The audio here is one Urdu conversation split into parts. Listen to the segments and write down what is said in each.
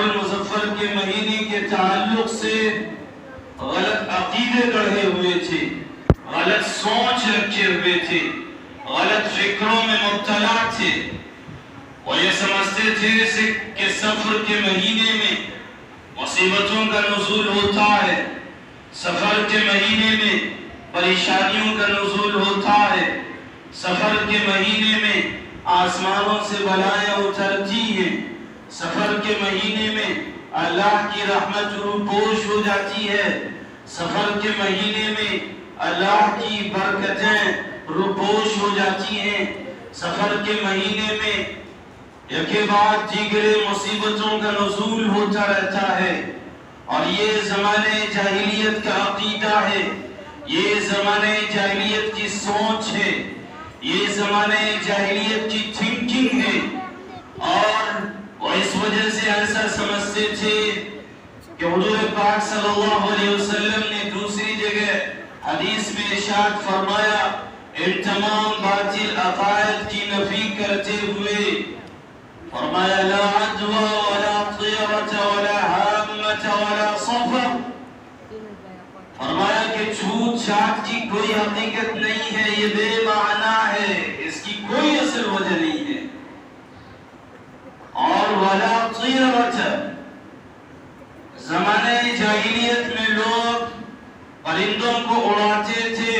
المظفر کے مہینے کے تعلق سے غلط عقیدے گڑھے ہوئے تھے، غلط سوچ رکھے ہوئے تھے، غلط فکروں میں مبتلا تھے۔ وہ یہ سمجھتے تھے کہ سفر کے مہینے میں مصیبتوں کا نزول ہوتا ہے، سفر کے مہینے میں پریشانیوں کا نزول ہوتا ہے، سفر کے مہینے میں آسمانوں سے بلائیں اترتی ہیں، سفر کے مہینے میں اللہ کی رحمت روپوش ہو جاتی ہے، سفر کے مہینے میں اللہ کی برکتیں روپوش ہو جاتی ہیں، سفر کے مہینے میں یکے بعد دیگرے مصیبتوں کا نزول ہوتا رہتا ہے۔ اور یہ زمانے جاہلیت کا عقیدہ ہے، یہ زمانے جاہلیت کی سوچ ہے، یہ زمانے جاہلیت کی تھنکنگ ہے۔ اور وہ اس وجہ سے ایسا سمجھتے تھے کہ حضور پاک صلی اللہ علیہ وسلم نے دوسری جگہ حدیث میں ارشاد فرمایا، ان تمام باطل عقائد کی نفی کرتے ہوئے فرمایا لا عدوى ولا طيرة ولا هامة ولا صفر، فرمایا کہ چھوت چھات کی کوئی حقیقت نہیں ہے، یہ بے معنی ہے، اس کی کوئی اصل وجہ نہیں ہے۔ اور ولا طيرة، زمانے جاہلیت میں لوگ پرندوں کو اڑاتے تھے،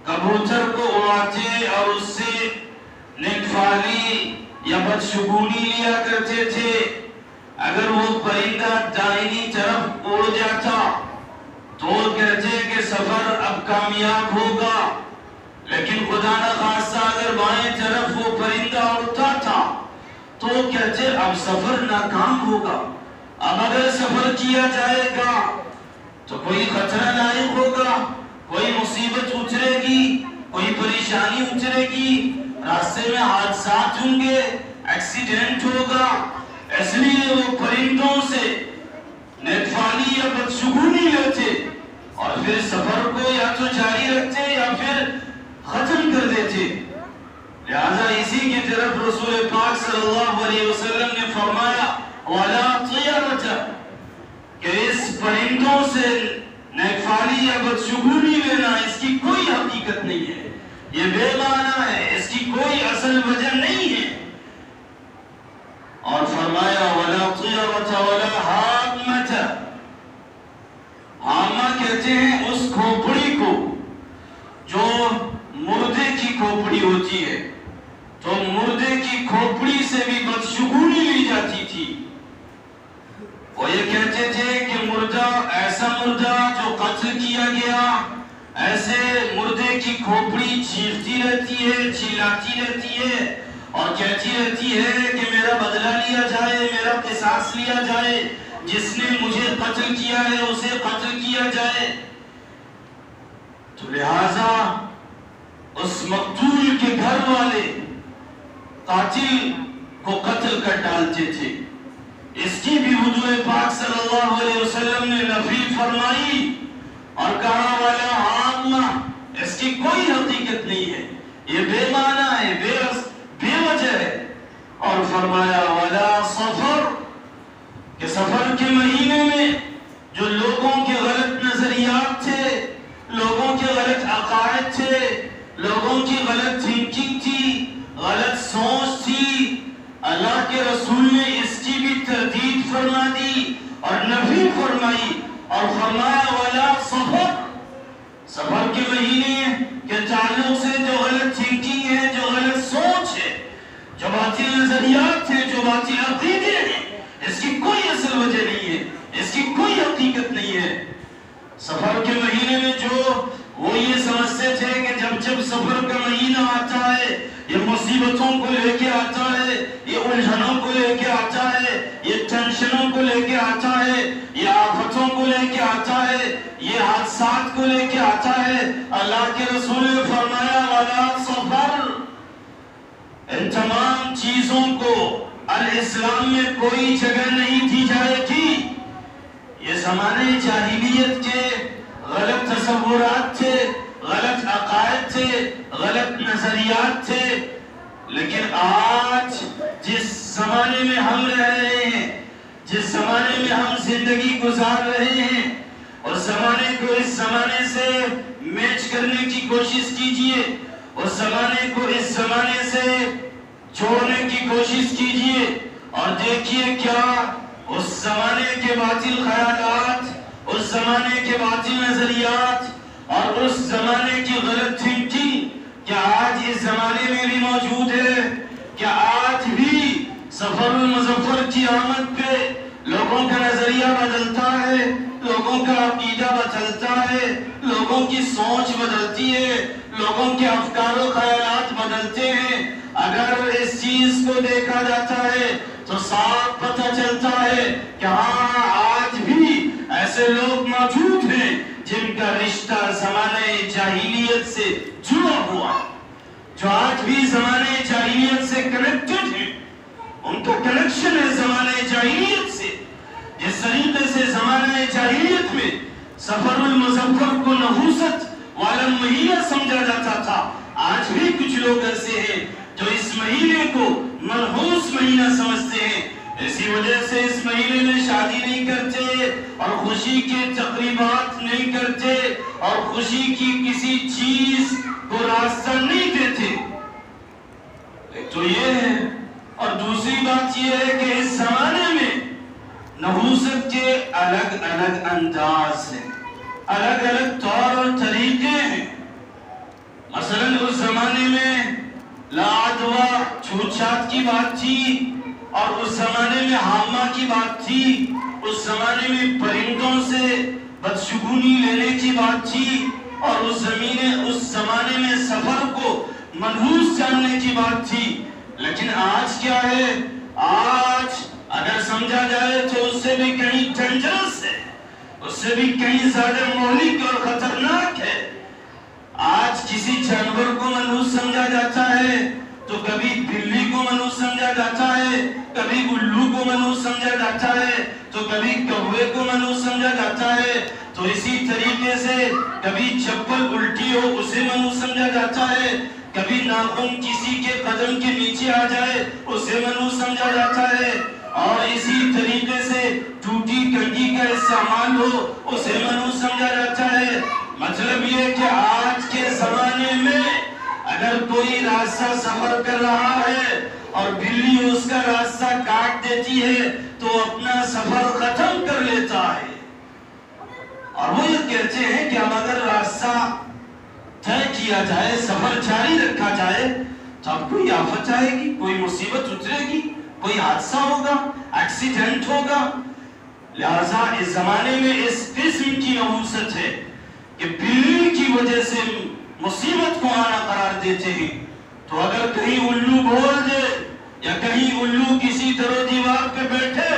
کبوتر کو اڑاتے اور اس سے نیکفالی یا بدشگونی لیا کرتے تھے۔ اگر وہ پرندہ دائنی طرف اڑ جاتا تو کہتے کہ سفر اب کامیاب ہوگا، لیکن خدا نخواستہ اگر بائیں طرف وہ پرندہ اڑتا تھا تو کہتے اب سفر ناکام ہوگا، اب اگر سفر کیا جائے گا تو کوئی خطرہ لاحق ہوگا، کوئی مصیبت اترے گی، کوئی پریشانی اترے گی، راستے میں حادثات ہوں گے، ایکسیڈنٹ ہوگا۔ اس لیے وہ پرندوں سے نیکفالی یا بدشگونی لیتے اور پھر سفر کو یا تو جاری رکھتے یا پھر ختم کر دیتے۔ لہذا اسی کی طرف رسول پاک صلی اللہ علیہ وسلم نے فرمایا وَلَا طِيَرَةَ، کہ اس پرندوں سے نیکفالی یا بدشگونی لینا اس کی کوئی حقیقت نہیں ہے، یہ بے معنی ہے، اس کی کوئی اصل وجہ نہیں ہے۔ اور فرمایا وَلَا طِيَرَةَ وَلَا هَامَّةَ، ہامہ کہتے ہیں اس کھوپڑی کو جو مردے کی کھوپڑی ہوتی ہے، تو مردے کی کھوپڑی سے بھی بدشگونی لی جاتی تھی۔ وہ یہ کہتے تھے کہ مردہ، ایسا مردہ جو قتل کیا گیا، ایسے مردے کی کھوپڑی چیختی رہتی ہے، چلاتی رہتی ہے اور کہتی رہتی ہے کہ میرا بدلہ لیا جائے، میرا قصاص لیا جائے، جس نے مجھے قتل کیا ہے اسے قتل کیا جائے۔ تو لہٰذا اس مقتول کے گھر والے قاتل کو قتل کر ڈالتے تھے۔ اس کی بھی حضور پاک صلی اللہ علیہ وسلم نے نفی فرمائی اور کہا وَلَا عَامَّةَ، اس کی کوئی حقیقت نہیں ہے، یہ بے معنی ہے، بے وجہ ہے۔ اور فرمایا وَلَا صَفَرَ، کہ سفر کے مہینے میں جو لوگوں کے غلط نظریات تھے، لوگوں کے غلط عقائد تھے، لوگوں کی غلط تھنکنگ تھی، غلط سوچ تھی، اللہ کے رسول نے اس کی بھی تردید فرما دی اور نفی فرمائی اور فرمایا وَلَا صَفَرَ، سفر کے مہینے کے تعلق سے جو غلط تھنکنگ ہے، جو غلط سوچ ہے، جو باطل نظریات ہیں، جو باطل عقیدے ہیں، اس کی کوئی اصل وجہ نہیں ہے، اس کی کوئی حقیقت نہیں ہے۔ سفر کے مہینے میں جو وہ یہ سمجھتے تھے کہ جب سفر کا مہینہ آتا ہے یہ مصیبتوں کو لے کے آتا ہے، یہ الجھنوں کو لے کے آتا ہے، یہ ٹینشنوں کو لے کے آتا ہے، یہ آفتوں کو لے کے آتا ہے، یہ حادثات کو لے کے آتا ہے، اللہ کے رسول نے فرمایا وَلَا صَفَرَ، ان تمام چیزوں کو الاسلام میں کوئی جگہ نہیں دی جائے گی۔ یہ زمانے جاہلیت کے غلط تصورات تھے، غلط عقائد تھے، غلط نظریات تھے، لیکن آج جس زمانے میں ہم رہ رہے ہیں، جس زمانے میں ہم زندگی گزار رہے ہیں اس زمانے کو اس زمانے سے میچ کرنے کی کوشش کیجئے، اس زمانے کو اس زمانے سے چھوڑنے کی کوشش کیجئے اور دیکھیے کیا اس زمانے کے باطل خیالات، اس زمانے کے باطل نظریات اور اس زمانے کی غلط تھنکنگ کیا آج اس زمانے میں بھی موجود ہے؟ کیا آج بھی سفر المظفر کی آمد پہ لوگوں کا نظریہ بدلتا ہے، لوگوں کا عقیدہ بدلتا ہے، لوگوں کی سوچ بدلتی ہے، لوگوں کے افکار و خیالات بدلتے ہیں؟ اگر اس چیز کو دیکھا جاتا ہے تو صاف پتہ چلتا ہے کہ ہاں آج بھی ایسے لوگ موجود ہیں جن کا رشتہ زمانے جاہلیت سے جڑا ہوا، جو آج بھی زمانے جاہلیت سے کنیکٹڈ ہیں، ان کا کنیکشن ہے زمانے جاہلیت سے۔ جس طریقے سے زمانے جاہلیت میں سفر المظفر کو نحوست والا مہینہ سمجھا جاتا تھا، آج بھی کچھ لوگ ایسے ہیں جو اس مہینے کو منحوس مہینہ سمجھتے ہیں، اسی وجہ سے اس مہینے میں شادی نہیں کرتے اور خوشی کے تقریبات نہیں کرتے اور خوشی کی کسی چیز کو راستہ نہیں دیتے۔ ایک تو یہ ہے، اور دوسری بات یہ ہے کہ اس زمانے میں نحوست کے الگ الگ انداز ہیں، الگ الگ طور اور طریقے ہیں۔ مثلا اس زمانے میں لاعدوا چھوت چھات کی بات تھی، اور اس زمانے میں حامہ کی بات تھی، اس زمانے میں پرندوں سے بدشگونی لینے کی بات تھی، اور اس زمانے میں سفر کو منحوس جاننے کی بات تھی۔ لیکن آج کیا ہے؟ آج اگر سمجھا جائے تو اس سے بھی کہیں ڈینجرس ہے، اس سے بھی کہیں زیادہ مہلک اور خطرناک ہے۔ آج کسی جانور کو منحوس سمجھا جاتا ہے تو کبھی بلی کو منحوس سمجھا جاتا ہے، کبھی الو کو منحوس سمجھا جاتا ہے، تو کبھی کوے کو منحوس سمجھا جاتا ہے، تو اسی طریقے سے کبھی چپل الٹی ہو اسے منحوس سمجھا جاتا ہے، کبھی ناخن کسی کے قدم کے نیچے آ جائے اسے منحوس سمجھا جاتا ہے، اور اسی طریقے سے ٹوٹی کنگھی کا استعمال ہو اسے منحوس سمجھا جاتا ہے۔ مطلب یہ کہ آج کے زمانے میں اگر کوئی راستہ سفر کر رہا ہے اور بلی اس کا راستہ کاٹ دیتی ہے تو اپنا سفر ختم کر لیتا ہے، اور وہ یہ کہتے ہیں کہ اب اگر راستہ طے کیا جائے، سفر جاری رکھا جائے تو اب کوئی آفت آئے گی، کوئی مصیبت اترے گی، کوئی حادثہ ہوگا، ایکسیڈنٹ ہوگا۔ لہذا اس زمانے میں اس قسم کی نحوست ہے کہ بلی کی وجہ سے مصیبت کو آنا قرار دیتے ہیں، تو اگر کہیں الو بول دے یا کہیں الو کسی در و دیوار پہ بیٹھے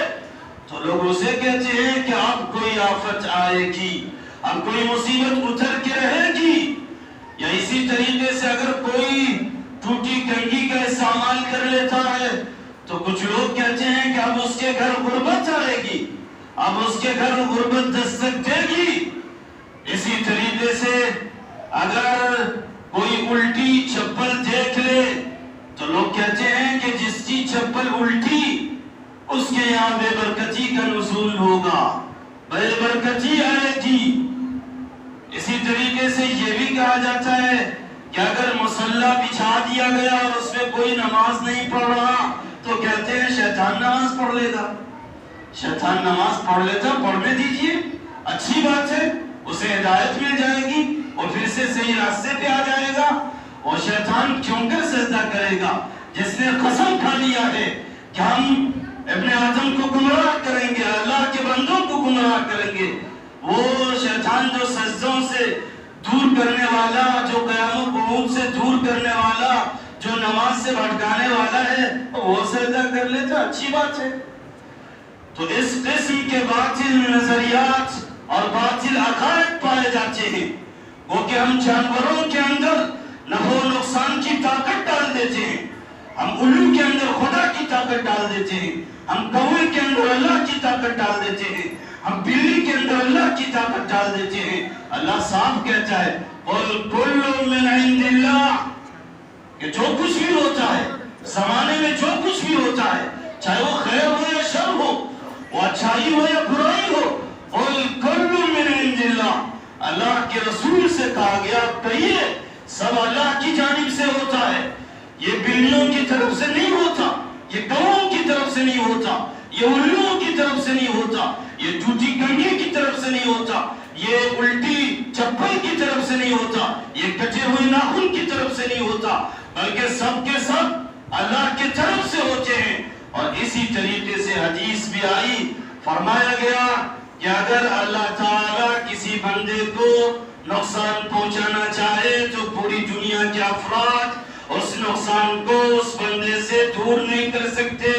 تو لوگ اسے کہتے ہیں کہ اب کوئی آفت آئے گی، اب کوئی مصیبت اتر کے رہے گی۔ یا اسی طریقے سے اگر کوئی ٹوٹی کنگھی کا استعمال کر لیتا ہے تو کچھ لوگ کہتے ہیں کہ اب اس کے گھر غربت آئے گی، اب اس کے گھر غربت دستک دے گی۔ اسی طریقے سے اگر کوئی الٹی چپل دیکھ لے تو لوگ کہتے ہیں کہ جس کی چپل الٹی اس کے یہاں بے برکتی کا نزول ہوگا، بے برکتی آئے گی۔ اسی طریقے سے یہ بھی کہا جاتا ہے کہ اگر مصلی بچھا دیا گیا اور اس میں کوئی نماز نہیں پڑھ رہا تو کہتے ہیں شیطان نماز پڑھ لے گا، شیطان نماز پڑھ لیتا، پڑھنے دیجئے، اچھی بات ہے، اسے ہدایت مل جائے گی اور پھر سے صحیح راستے پہ آ جائے گا۔ اور شیطان کیوں کر سجدہ کرے گا؟ جس نے قسم کھا لیا ہے کہ ہم ابن آدم کو گمراہ کریں گے، اللہ کے بندوں کو گمراہ کریں گے، وہ شیطان جو سجدوں سے دور کرنے والا، جو قیام و قعود سے دور کرنے والا، جو نماز سے بھٹکانے والا ہے، وہ سجدہ کر لیتا، اچھی بات ہے۔ تو اس قسم کے باطل نظریات اور باطل عقائد پائے جاتے ہیں، وہ کہ ہم جانوروں کے اندر نفع و نقصان کی طاقت ڈال دیتے ہیں، ہم الو کے اندر خدا کی طاقت ڈال دیتے ہیں، ہم کوے کے اندر اللہ کی طاقت ڈال دیتے ہیں، ہم بلی کے اندر اللہ کی طاقت ڈال دیتے ہیں۔ اللہ صاحب کہتا ہے قُلْ كُلٌّ مِّنْ عِنْدِ اللَّهِ، کہ جو کچھ بھی ہوتا ہے زمانے میں، جو کچھ بھی ہوتا ہے چاہے وہ خیر ہو یا شر ہو، وہ اچھائی ہو یا برائی ہو، قل کل من عند اللہ، اللہ کے رسول سے کہا گیا کہیے سب اللہ کی جانب سے ہوتا ہے، یہ بلیوں کی طرف سے نہیں ہوتا، یہ گووں کی طرف سے نہیں ہوتا، یہ الوؤں کی طرف سے نہیں ہوتا، یہ ٹوٹی کنگھی کی طرف سے نہیں ہوتا، یہ الٹی چپل کی طرف سے نہیں ہوتا، یہ کٹے ہوئے ناخن کی طرف سے نہیں ہوتا، بلکہ سب کے سب اللہ کی طرف سے ہوتے ہیں۔ اور اسی طریقے سے حدیث بھی آئی، فرمایا گیا کہ اگر اللہ تعالیٰ کسی بندے کو نقصان پہنچانا چاہے تو پوری دنیا کے افراد اس نقصان کو اس بندے سے دور نہیں کر سکتے،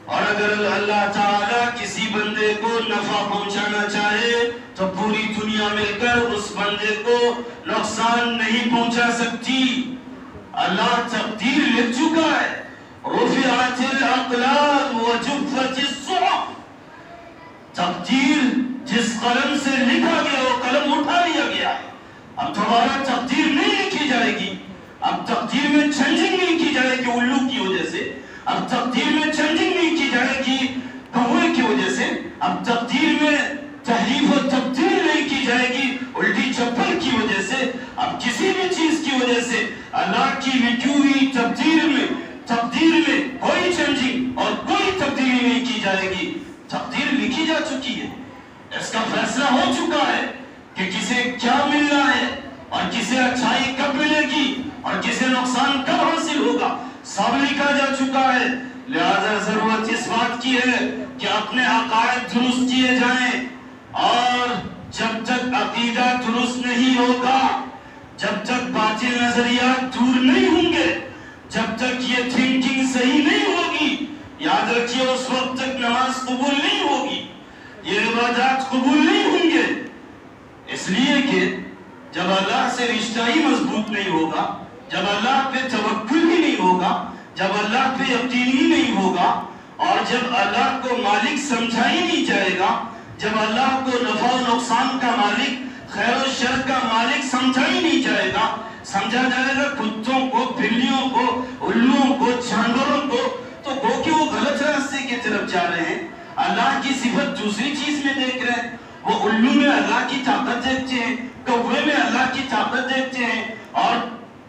اور اگر اللہ تعالیٰ کسی بندے کو نفع پہنچانا چاہے تو پوری دنیا مل کر اس بندے کو نقصان نہیں پہنچا سکتی۔ اللہ تقدیر لکھ چکا ہے، رفعت الاقلام وجفت الصحف، تقدیر جس قلم سے لکھا گیا وہ قلم اٹھا لیا گیا ہے، اب دوبارہ تقدیر نہیں لکھی جائے گی، اب تقدیر میں چینجنگ نہیں کی جائے گی الو کی وجہ سے، اب تقدیر میں چینجنگ نہیں کی جائے گی کوے کی وجہ سے، اب تقدیر میں تحریف و تبدیل نہیں کی جائے گی الٹی چپل کی وجہ سے، اب کسی بھی چیز کی وجہ سے اللہ کی لکھی ہوئی تقدیر میں کوئی چینجنگ اور کوئی تبدیلی نہیں کی جائے گی۔ تقدیر لکھی جا چکی ہے، اس کا فیصلہ ہو چکا ہے کہ کسے کیا ملنا ہے اور کسے اچھائی کب ملے گی اور کسے نقصان کب حاصل ہوگا، سب لکھا جا چکا ہے۔ لہذا ضرورت اس بات کی ہے کہ اپنے عقائد درست کیے جائیں، اور جب تک عقیدہ درست نہیں ہوگا، جب تک باطل نظریات دور نہیں ہوں گے، جب تک یہ تھنکنگ صحیح نہیں ہوگی، یاد رکھیے اس وقت تک نماز قبول نہیں ہوگی، یہ عبادات قبول نہیں ہوں گے، اس لیے کہ جب اللہ سے رشتہ ہی مضبوط نہیں ہوگا، جب اللہ پہ توکل ہی نہیں ہوگا، جب اللہ پہ یقین ہی نہیں ہوگا، اور جب اللہ کو مالک سمجھا ہی نہیں جائے گا، جب اللہ کو نفع و نقصان کا مالک، خیر و شر کا مالک سمجھا ہی نہیں جائے گا، سمجھا جائے گا کتوں کو، بلیوں کو، الوؤں کو، جانوروں کو، تو گو کہ وہ غلط راستے کی طرف جا رہے ہیں، اللہ کی صفت دوسری چیز میں دیکھ رہے ہیں، وہ الو میں اللہ کی طاقت دیکھتے ہیں، کوے میں اللہ کی طاقت دیکھتے ہیں، اور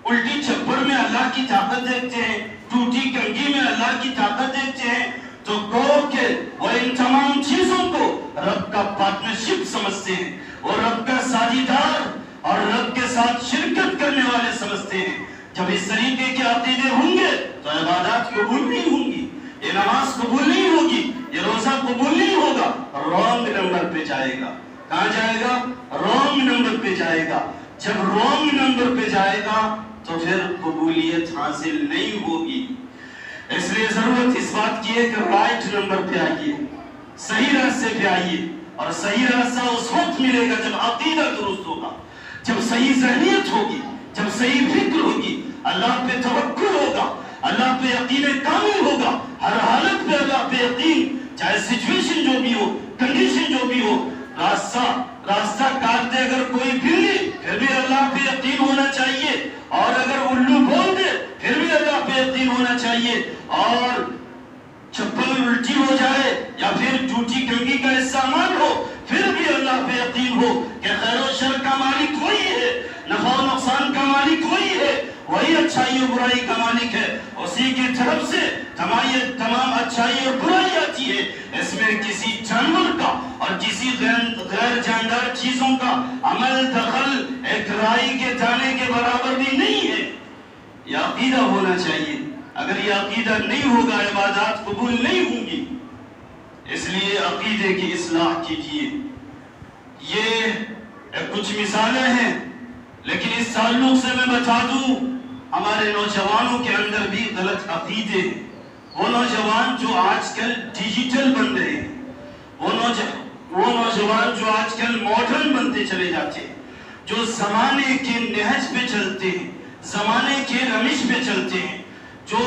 الٹی چپڑ میں اللہ کی طاقت دیکھتے ہیں، ٹوٹی کنگھی میں اللہ کی طاقت دیکھتے ہیں، تو گو کہ وہ ان تمام چیزوں کو رب کا پارٹنرشپ سمجھتے ہیں، وہ رب کا ساجیدار اور رب کے ساتھ شرکت کرنے والے سمجھتے ہیں۔ جب اس طریقے کے عقیدے ہوں گے تو عبادات قبول نہیں ہوں گی، یہ نماز قبول نہیں ہوگی، یہ روزہ قبول نہیں ہوگا، رونگ نمبر پہ جائے گا۔ کہاں جائے گا؟ رونگ نمبر پہ جائے گا۔ جب رونگ نمبر پہ جائے گا تو پھر قبولیت حاصل نہیں ہوگی۔ اس لیے ضرورت اس بات کی ہے کہ رائٹ نمبر پہ آئیے، صحیح راستے پہ آئیے، اور صحیح راستہ اس وقت ملے گا جب عقیدہ درست ہوگا، جب صحیح ذہنیت ہوگی، جب صحیح فکر ہوگی، اللہ پہ توکل ہوگا، اللہ پہ یقین کامل ہوگا، ہر حالت پہ اللہ پہ یقین، چاہے سچویشن جو بھی ہو، کنڈیشن جو بھی ہو، راستہ کاٹتے اگر کوئی بلی پھر بھی اللہ پہ یقین ہونا چاہیے، اور اگر الو بول دے پھر بھی اللہ پہ یقین ہونا چاہیے، اور چپل الٹی ہو جائے یا پھر ٹوٹی کنگھی کا استعمال ہو پھر بھی اللہ پہ یقین ہو کہ خیر و شر کا مالک وہی ہے، نفع و نقصان کا مالک وہی ہے، وہی اچھائی و برائی کا مالک ہے، اسی کی طرف سے تمام اچھائی اور برائی آتی ہے، اس میں کسی جانور کا اور کسی غیر جاندار چیزوں کا عمل دخل ایک رائی کے دانے کے برابر بھی نہیں ہے۔ یہ عقیدہ ہونا چاہیے، اگر یہ عقیدہ نہیں ہوگا عبادات قبول نہیں ہوں گی، اس لیے عقیدے کی اصلاح کیجیے۔ یہ کچھ مثالیں ہیں، لیکن اس تعلق سے میں بتا دوں ہمارے نوجوانوں کے اندر بھی غلط عقیدے ہیں۔ وہ نوجوان جو آج کل ڈیجیٹل بن رہے ہیں، وہ نوجوان جو آج کل ماڈرن بنتے چلے جاتے ہیں، جو زمانے کے نہج پہ چلتے ہیں، زمانے کے رمش پہ چلتے ہیں، جو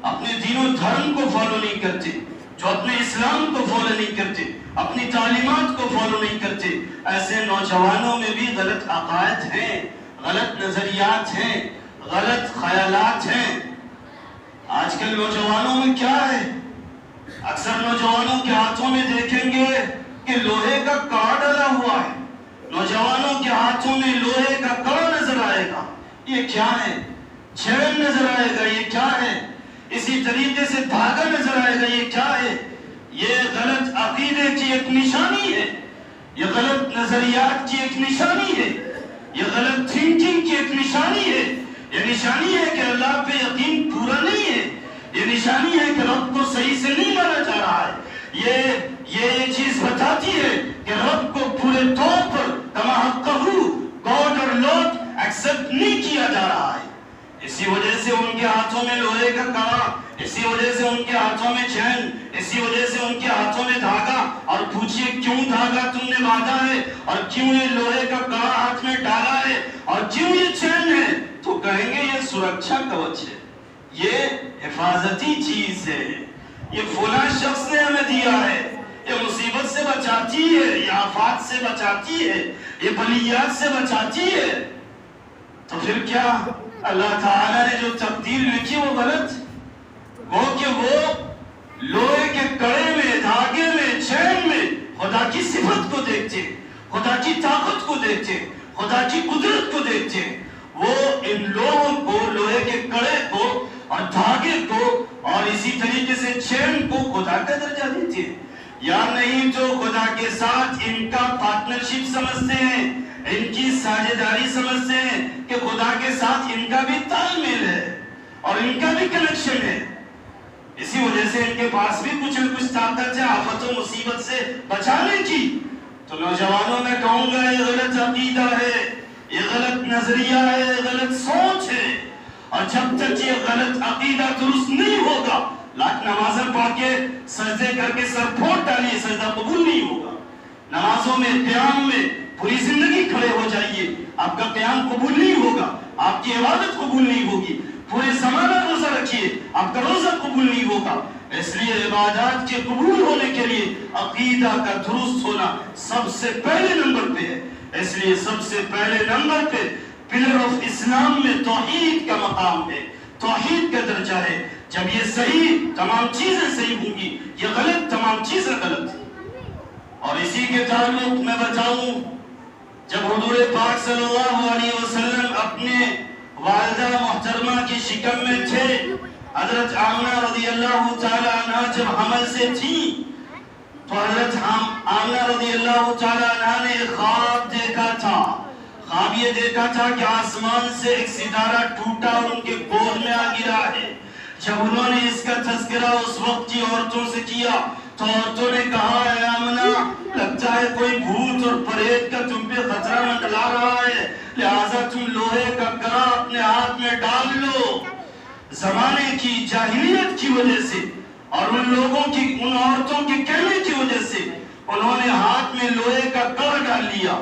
اپنے دین و دھرم کو فالو نہیں کرتے، جو اپنے اسلام کو فالو نہیں کرتے، اپنی تعلیمات کو فالو نہیں کرتے، ایسے نوجوانوں میں بھی غلط عقائد ہیں، غلط نظریات ہیں، غلط خیالات ہیں۔ آج کل نوجوانوں میں کیا ہے؟ اکثر نوجوانوں کے ہاتھوں میں دیکھیں گے کہ لوہے کا کڑا ڈلا ہوا ہے، نوجوانوں کے ہاتھوں میں لوہے کا کڑا نظر آئے گا، یہ کیا ہے؟ چین نظر آئے گا، یہ کیا ہے؟ اسی طریقے سے دھاگا نظر آئے گا، یہ کیا ہے؟ یہ غلط عقیدے کی ایک نشانی ہے، یہ غلط نظریات کی ایک نشانی ہے، یہ غلط تھنکنگ کی ایک نشانی ہے، یہ نشانی ہے کہ اللہ پہ یقین پورا نہیں ہے، یہ نشانی ہے کہ رب کو صحیح سے نہیں مانا جا رہا ہے، یہ چیز بتاتی ہے کہ رب کو پورے طور پر کما حقہ گاڈ اور لارڈ ایکسپٹ نہیں کیا جا رہا ہے۔ اسی وجہ سے ان کے ہاتھوں میں لوہے کا کڑا، اسی وجہ سے ان کے ہاتھوں میں چین، اسی وجہ سے ان کے ہاتھوں میں دھاگا۔ اور پوچھئے کیوں دھاگا تم نے باندھا ہے، اور کیوں یہ لوہے کا کڑا ہاتھ میں ڈالا ہے، اور کیوں یہ چین ہے؟ تو کہیں گے یہ سرکشا کوچ ہے، یہ حفاظتی چیز ہے، یہ فلاں شخص نے ہمیں دیا ہے، یہ مصیبت سے بچاتی ہے، یہ آفات سے بچاتی ہے، یہ بلیات سے بچاتی ہے۔ تو پھر کیا اللہ تعالیٰ نے جو تقدیر لکھی وہ غلط؟ وہ کہ وہ لوہے کے کڑے میں، دھاگے میں، چین میں خدا کی صفت کو دیکھتے، خدا کی طاقت کو دیکھتے، خدا کی قدرت کو دیکھتے۔ وہ ان لوگوں کو، لوہے کے کڑے کو اور دھاگے کو اور اسی طریقے سے چین کو خدا کا درجہ دیتے ہیں، یا نہیں تو خدا کے ساتھ ان کا پارٹنرشپ سمجھتے ہیں، ان کی ساجھیداری سمجھتے ہیں کہ خدا کے ساتھ ان کا بھی تال میل ہے اور ان کا بھی کنیکشن ہے۔ اسی وجہ سے ان کے پاس بھی کچھ نہ کچھ طاقت ہے آفت و مصیبت سے بچانے کی۔ تو نوجوانوں میں کہوں گا یہ غلط عقیدہ ہے، یہ غلط نظریہ ہے، یہ غلط سوچ ہے، اور جب تک یہ غلط عقیدہ درست نہیں ہوگا، لاکھ نمازیں پڑھ کے سجدے کر کے سر پھوڑ ڈالیے، سجدہ قبول نہیں ہوگا۔ نمازوں میں، قیام میں پوری زندگی کھڑے ہو جائیے، آپ کا قیام قبول نہیں ہوگا، آپ کی عبادت قبول نہیں ہوگی۔ پورے زمانہ روزہ رکھیے، آپ کا روزہ قبول نہیں ہوگا۔ اس لیے عبادات کے قبول ہونے کے لیے عقیدہ کا درست ہونا سب سے پہلے نمبر پہ ہے۔ اس لیے سب سے پہلے نمبر پہ پلر آف اسلام میں توحید کا مقام ہے، توحید کا درجہ ہے۔ جب یہ صحیح، تمام چیزیں صحیح ہوں گی، یہ غلط، تمام چیزیں غلط۔ اور اسی کے تعلق میں بتاؤں، جب حضور پاک صلی اللہ علیہ وسلم اپنے والدہ محترمہ کی شکم میں تھے، حضرت آمنہ رضی اللہ تعالی عنہ جب حمل سے تھی، تو حضرت آمنہ رضی اللہ تعالی عنہ نے ایک خواب دیکھا تھا۔ خواب یہ دیکھا تھا کہ آسمان سے ایک ستارہ ٹوٹا اور ان کے گود میں آ گرا ہے۔ جب انہوں نے اس کا تذکرہ اس وقت کی عورتوں سے کیا تو عورتوں نے کہا، اے آمنہ، لگتا ہے کوئی بھوت اور پریت کا تم پہ خطرہ منڈلا رہا ہے، لہٰذا تم لوہے کا کڑا اپنے ہاتھ میں ڈال لو۔ زمانے کی جاہلیت کی وجہ سے اور ان لوگوں کی، ان عورتوں کے کہنے کی وجہ سے انہوں نے ہاتھ میں لوہے کا کڑا ڈال لیا،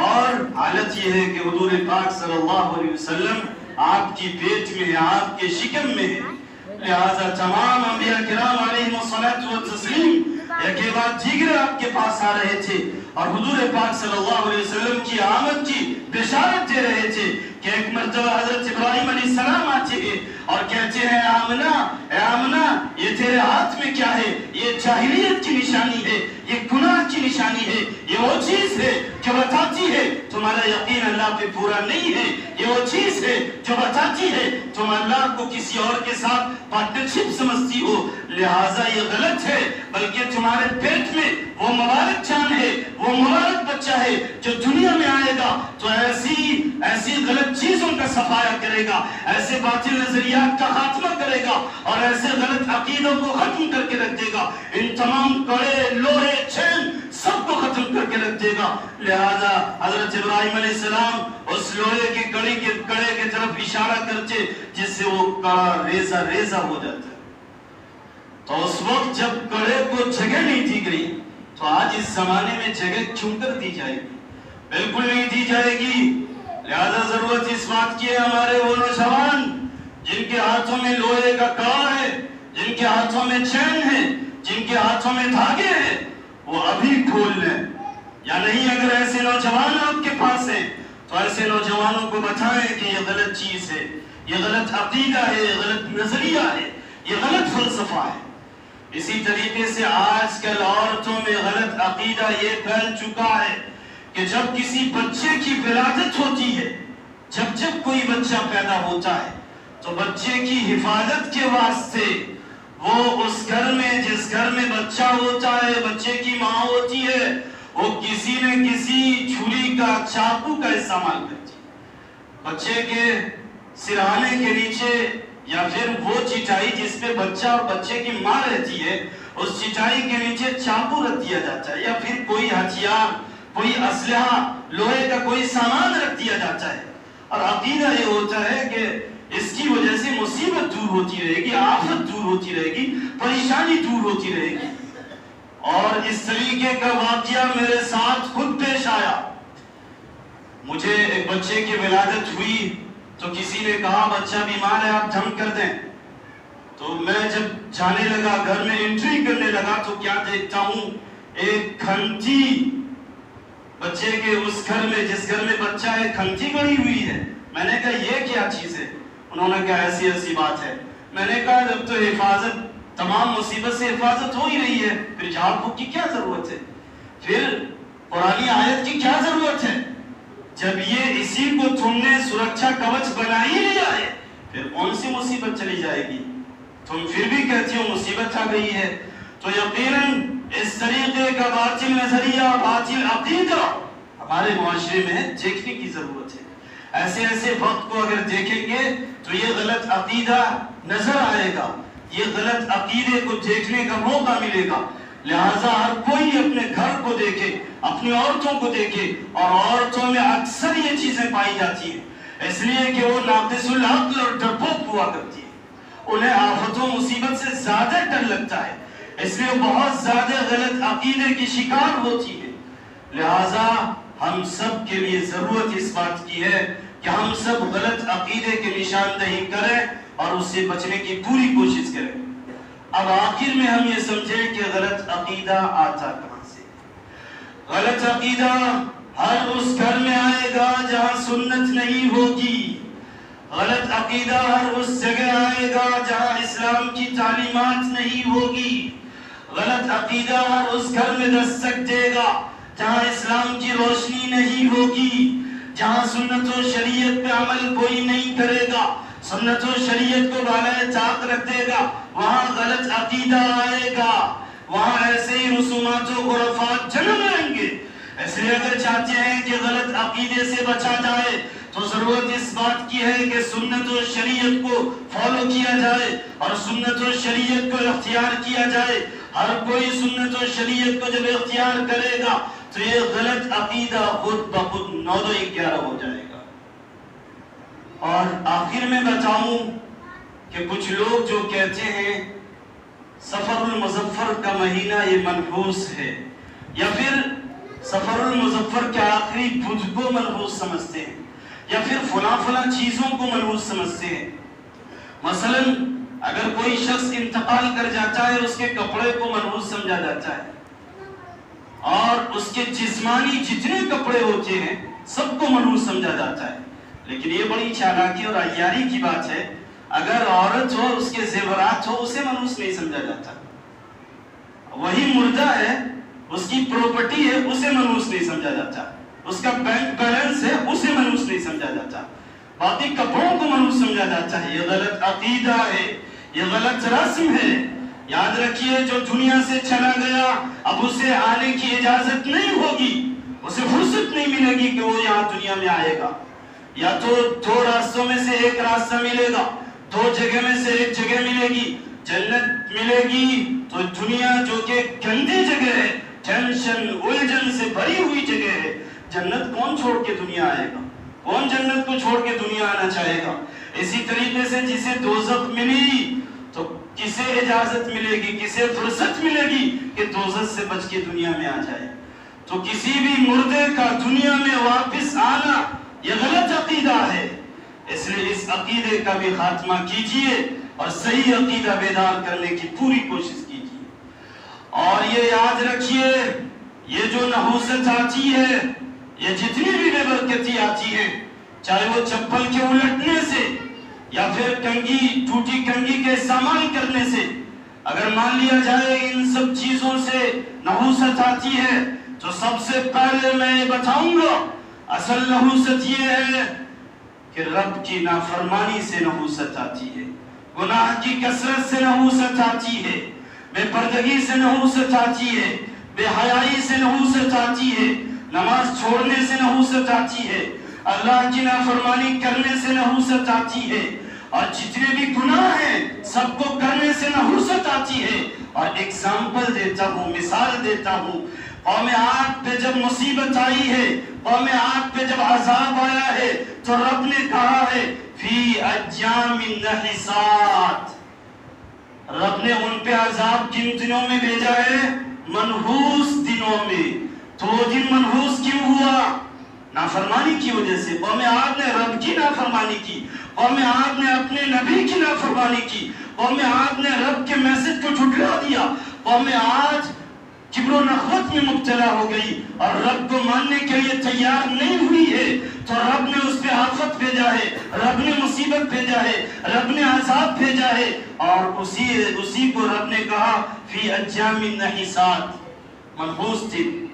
اور حالت یہ ہے کہ حضور پاک صلی اللہ علیہ وسلم آپ کی پیٹ میں، آپ کے شکم میں ہے۔ لہذا تمام انبیاء کرام علیہم الصلاۃ والتسلیم ایک کے بعد دیگر آپ کے پاس آ رہے تھے اور حضور پاک صلی اللہ علیہ وسلم کی آمد کی بشارت دے رہے تھے کہ ایک مرتبہ حضرت ابراہیم علیہ السلام آتے ہیں اور کہتے ہیں، آمنہ، اے آمنہ، یہ تیرے ہاتھ میں کیا ہے؟ یہ جاہلیت کی نشانی ہے، یہ گناہ کی نشانی ہے، یہ وہ چیز ہے جو بتاتی ہے تمہارا یقین اللہ پہ پورا نہیں ہے، یہ وہ چیز ہے جو بتاتی ہے تم اللہ کو کسی اور کے ساتھ پارٹنرشپ سمجھتی ہو، لہٰذا یہ غلط ہے، بلکہ تمہارے پیٹ میں وہ مبارک جان ہے، وہ مبارک بچہ ہے جو دنیا میں آئے گا تو ایسی غلط چیزوں کا صفایا کرے گا، ایسے باطل نظریات کا خاتمہ کرے گا اور ایسے غلط عقیدوں کو ختم کر کے رکھ دے گا، ان تمام کڑے، لوہے، چین سب کو ختم کر کے رکھ دے گا۔ لہذا حضرت ابراہیم علیہ السلام اس لوہے کے کڑے کی طرف اشارہ کرتے جس سے وہ کڑا ریزہ ریزہ ہو جاتا ہے۔ تو اس وقت جب کڑے کو جگہ نہیں دی گئی تو آج اس زمانے میں جگہ کیوں کر دی جائے گی؟ بالکل نہیں دی جائے گی۔ لہذا ضرورت اس بات کی ہے ہمارے وہ نوجوان جن کے ہاتھوں میں لوہے کا کڑا ہے، جن کے ہاتھوں میں چین ہے، جن کے ہاتھوں میں دھاگے ہیں، وہ ابھی کھول لیں، یا نہیں اگر ایسے نوجوان آپ کے پاس ہیں تو ایسے نوجوانوں کو بتائیں کہ یہ غلط چیز ہے، یہ غلط عقیدہ ہے، یہ غلط نظریہ ہے، یہ غلط فلسفہ ہے۔ اسی طریقے سے آج کل عورتوں میں غلط عقیدہ یہ پھیل چکا ہے کہ جب کسی بچے کی ولادت ہوتی ہے، جب کوئی بچہ پیدا ہوتا ہے تو بچے کی حفاظت کے واسطے وہ اس گھر میں، جس گھر میں بچہ ہوتا ہے، بچے کی ماں ہوتی ہے، وہ کسی نہ کسی چھری کا، چاقو کا استعمال کرتی ہے بچے کے سرہانے کے نیچے، یا پھر وہ چٹائی جس پہ بچہ اور بچے کی ماں رہتی ہے، اس چٹائی کے نیچے چاقو رکھ دیا جاتا ہے، یا پھر کوئی ہتھیار، کوئی اسلحہ، لوہے کا کوئی سامان رکھ دیا جاتا ہے، اور عقیدہ یہ ہوتا ہے کہ اس کی وجہ سے مصیبت دور ہوتی رہے گی، آفت دور ہوتی رہے گی، پریشانی دور ہوتی رہے گی۔ اور اس طریقے کا واقعہ میرے ساتھ خود پیش آیا۔ مجھے ایک بچے کی ولادت ہوئی تو کسی نے کہا بچہ بیمار ہے، آپ دم کر دیں۔ تو میں جب جانے لگا، گھر میں انٹری کرنے لگا، تو کیا دیکھتا ہوں، ایک کھنتی بچے کے اس گھر میں، جس گھر میں بچہ ہے، کھنتی گڑی ہوئی ہے۔ میں نے کہا یہ کیا چیز ہے؟ انہوں نے کہا ایسی بات ہے۔ میں نے کہا جب تو حفاظت، تمام مصیبت سے حفاظت ہو ہی رہی ہے، پھر جھاڑ پھونک کی کیا ضرورت ہے؟ پھر قرآنی آیت کی کیا ضرورت ہے؟ جب یہ اسی کو تم نے سرکشا کوچ بنا ہی لیا ہے، پھر کون سی مصیبت چلی جائے گی؟ تم پھر بھی کہتی ہو مصیبت آ گئی ہے۔ تو یقیناً اس طریقے کا باطل نظریہ، باطل عقیدہ ہمارے معاشرے میں دیکھنے کی ضرورت ہے۔ ایسے وقت کو اگر دیکھیں گے تو یہ غلط عقیدہ نظر آئے گا، یہ غلط عقیدے کو دیکھنے کا موقع ملے گا۔ لہٰذا ہر کوئی اپنے گھر کو دیکھے، اپنی عورتوں کو دیکھے، اور عورتوں میں اکثر یہ چیزیں پائی جاتی ہیں، اس لیے کہ وہ ناقص العقل اور ڈرپوک ہوا کرتی ہیں، انہیں آفت و مصیبت سے زیادہ ڈر لگتا ہے، اس لیے بہت زیادہ غلط عقیدے کی شکار ہوتی ہے۔ لہٰذا ہم سب کے لیے ضرورت اس بات کی ہے کہ ہم سب غلط عقیدے کی نشاندہی کریں اور اس سے بچنے کی پوری کوشش کریں۔ اب آخر میں ہم یہ سمجھیں کہ غلط عقیدہ آتا کہاں سے؟ غلط عقیدہ ہر اس گھر میں آئے گا جہاں سنت نہیں ہوگی، غلط عقیدہ ہر اس جگہ آئے گا جہاں اسلام کی تعلیمات نہیں ہوگی، غلط عقیدہ ہر اس گھر میں دستک دے گا جہاں اسلام کی روشنی نہیں ہوگی، جہاں سنت و شریعت پہ عمل کوئی نہیں کرے گا، سنت و شریعت کو بالائے طاق رکھ دے گا، وہاں غلط عقیدہ آئے گا، وہاں ایسے ہی رسومات و خرافات جنم لیں گے۔ اس لیے اگر چاہتے ہیں کہ غلط عقیدے سے بچا جائے تو ضرورت اس بات کی ہے کہ سنت و شریعت کو فالو کیا جائے اور سنت و شریعت کو اختیار کیا جائے۔ ہر کوئی سنت و شریعت کو جب اختیار کرے گا تو یہ غلط عقیدہ خود بخود 9-11 ہو جائے گا۔ اور آخر میں بتاؤں کہ کچھ لوگ جو کہتے ہیں سفر المظفر کا مہینہ یہ منحوس ہے، یا پھر سفر المظفر کے آخری بدھ کو منحوس سمجھتے ہیں، یا پھر فلاں چیزوں کو منحوس سمجھتے ہیں۔ مثلا اگر کوئی شخص انتقال کر جاتا ہے، اس کے کپڑے کو منحوس سمجھا جاتا ہے، اور اس کے جسمانی جتنے کپڑے ہوتے ہیں سب کو منحوس سمجھا جاتا ہے۔ لیکن یہ بڑی چالاکی اور عیاری کی بات ہے، اگر عورت ہو، اس کے زیورات ہو، اسے منحوس نہیں سمجھا جاتا۔ وہی مردہ ہے، اس کی پراپرٹی ہے، اسے منحوس نہیں سمجھا جاتا، اس کا بینک بیلنس ہے، اسے منحوس نہیں سمجھا جاتا، باقی کپڑوں کو منحوس سمجھا جاتا ہے۔ یہ غلط عقیدہ ہے، یہ غلط رسم ہے۔ یاد رکھیے جو دنیا سے چلا گیا اب اسے آنے کی اجازت نہیں ہوگی، اسے فرصت نہیں ملے گی کہ وہ یہاں دنیا میں آئے گا۔ یا تو 2 راستوں میں سے ایک راستہ ملے گا، 2 جگہ میں سے ایک جگہ ملے گی۔ جنت ملے گی تو دنیا جو کہ گندی جگہ ہے، ٹینشن الجھن سے بھری ہوئی جگہ ہے، جنت کون چھوڑ کے دنیا آئے گا؟ کون جنت کو چھوڑ کے دنیا آنا چاہے گا؟ اسی طریقے سے جسے دوزخ ملی تو کسے اجازت ملے گی، کسے فرصت ملے گی کہ دوزخ سے بچ کے دنیا میں آ جائے؟ تو کسی بھی مردے کا دنیا میں واپس آنا یہ غلط عقیدہ ہے۔ اس لیے اس عقیدے کا بھی خاتمہ کیجئے اور صحیح عقیدہ بیدار کرنے کی پوری کوشش کیجئے۔ اور یہ یاد رکھیے، یہ جو نحوست آتی ہے، یہ جتنی بھی بے برکتی آتی ہے، چاہے وہ چپل کے الٹنے سے یا پھر ٹوٹی کنگھی کے استعمال کرنے سے، اگر مان لیا جائے ان سب چیزوں سے نحوست آتی ہے تو سب سے پہلے میں بتاؤں گا اصل نحوست یہ ہے کہ رب کی نافرمانی سے نحوست آتی ہے، گناہ کی کثرت سے نحوست آتی ہے، بے پردگی سے نحوست آتی ہے، بے حیائی سے نحوست آتی ہے، نماز چھوڑنے سے نحوست آتی ہے، اللہ کی نافرمانی کرنے سے نحوست آتی ہے، اور جتنے بھی گناہ ہیں سب کو کرنے سے نحوست آتی ہے۔ اور ایگزامپل دیتا ہوں، مثال دیتا ہوں، قوم عاد پہ جب مصیبت آئی ہے، قوم عاد پہ جب عذاب آیا ہے تو رب نے کہا ہے فی ایام نحسات، رب نے ان پہ عذاب کن دنوں میں بھیجا ہے؟ منحوس دنوں میں۔ تو وہ دن منحوس کیوں ہوا؟ نافرمانی کی وجہ سے۔ قوم عاد نے رب کی نافرمانی کی، قوم عاد نے اپنے نبی کی نافرمانی کی، قوم عاد نے رب کے میسج کو جھٹلا دیا، قوم عاد کبر و نخوت میں مبتلا ہو گئی اور رب کو ماننے کے لیے تیار نہیں ہوئی ہے، تو رب نے اس پہ آفت بھیجا ہے، رب نے مصیبت بھیجا ہے، رب نے عذاب بھیجا ہے، اور اسی کو رب نے کہا فی ایام نحسات، منحوس دن۔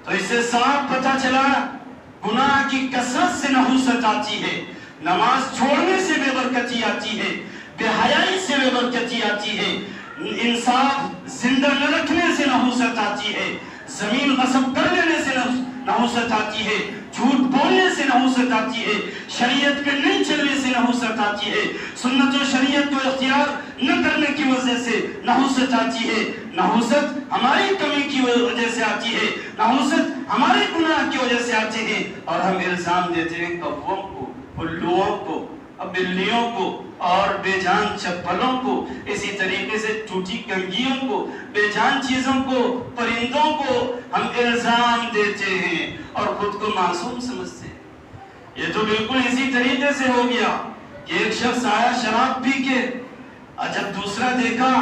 تو اس سے صاف پتہ چلا گناہ کی کثرت سے نحوست آتی ہے، نماز چھوڑنے سے بے برکتی آتی ہے، بے حیائی سے بے برکتی آتی ہے، انصاف زندہ نہ رکھنے سے نحوست آتی ہے، زمین غصب کر لینے سے نحوست آتی ہے، جھوٹ بولنے سے نحوست آتی ہے، شریعت پہ نہیں چلنے سے نحوست آتی ہے، سنت و شریعت کو اختیار نہ کرنے کی وجہ سے نحوست آتی ہے۔ نحوست ہماری کمی کی وجہ سے آتی ہے، نحوست ہمارے گناہ کی وجہ سے آتی ہے، اور ہم الزام دیتے ہیں کووں کو، الوؤں کو، بلیوں کو اور بے جان چپلوں کو، اسی طریقے سے ٹوٹی کنگھیوں کو، بے جان چیزوں کو، پرندوں کو ہم الزام دیتے ہیں اور خود کو معصوم سمجھتے ہیں۔ یہ تو بالکل اسی طریقے سے ہو گیا کہ ایک شخص آیا شراب پی کے، اور جب دوسرا دیکھا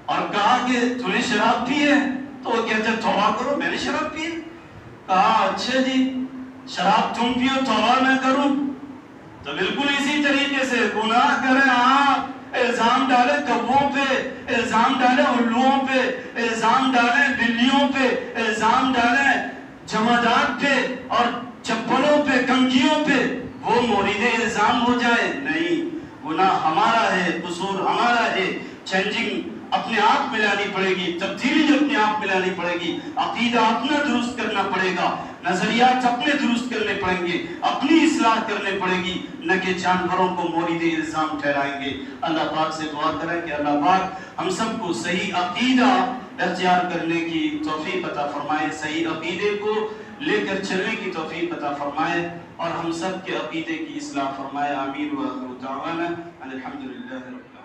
اور کہا کہ تو نے شراب پی ہے، تو وہ کہتے توبہ کرو، میں نے شراب پی ہے۔ کہا اچھا جی، شراب تم پیو توبہ میں کروں؟ تو بالکل اسی طریقے سے گناہ کریں آپ، الزام ڈالیں کووں پہ، الزام ڈالیں الوؤں پہ، الزام ڈالیں بلیوں پہ، الزام ڈالیں جمادات پہ اور چپلوں پہ، کنگھیوں پہ، وہ مورد الزام ہو جائے؟ نہیں، گناہ ہمارا ہے، قصور ہمارا ہے، چینجنگ اپنے آپ میں لانی پڑے گی، تبدیلی اپنے آپ میں لانی پڑے گی، عقیدہ اپنا درست کرنا پڑے گا، نظریات اپنے درست کرنے پڑیں گے، اپنی اصلاح کرنے پڑے گی، نہ کہ جانوروں کو مورد الزام ٹھہرائیں گے۔ اللہ پاک سے دعا کریں کہ اللہ پاک ہم سب کو صحیح عقیدہ اختیار کرنے کی توفیق عطا فرمائے، صحیح عقیدے کو لے کر چلنے کی توفیق عطا فرمائے، اور ہم سب کے عقیدے کی اصلاح فرمائے۔ آمین و آخر دعوانا الحمدللہ رب العالمین۔